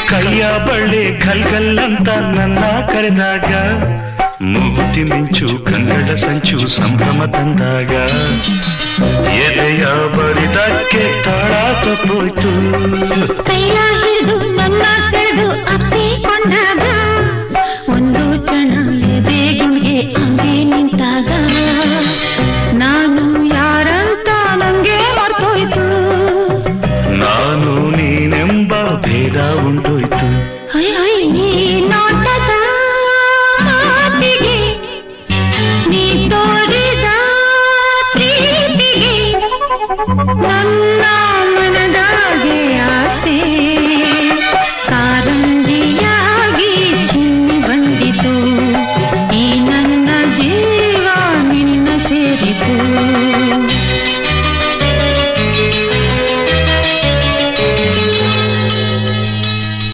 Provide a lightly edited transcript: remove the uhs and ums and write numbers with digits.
ಕೈಯ ಬಳ್ಳಿ ಗಲ್ಗಲ್ಲಂತ ನನ್ನ ಕರೆದಾಗ ಮೂಗುತಿ ಮಿಂಚು ಕನ್ನಡ ಸಂಚು ಸಂಭ್ರಮ ತಂದಾಗ ಎದೆಯ ಬಡಿದಕ್ಕೆ ತಾಳ ತಪ್ಪೋಯ್ತು ಕೈಯ ಹಿಡಿದು ನನ್ನ ಸೆಳೆದು ಅಪ್ಪಿಕೊಂಡಾಗ ಒಂದು ಕ್ಷಣ ಎದೆ ಗುಂಡಿಗೆ ಹಂಗೆ ನಿಂತಾಗ ನಾನು ಯಾರಂತ ನಂಗೆ ಮರ್ತೋಯ್ತು ನಾನು ನೀನೆಂಬ ಭೇದ ಉಂಟೋಯ್ತು ನಾ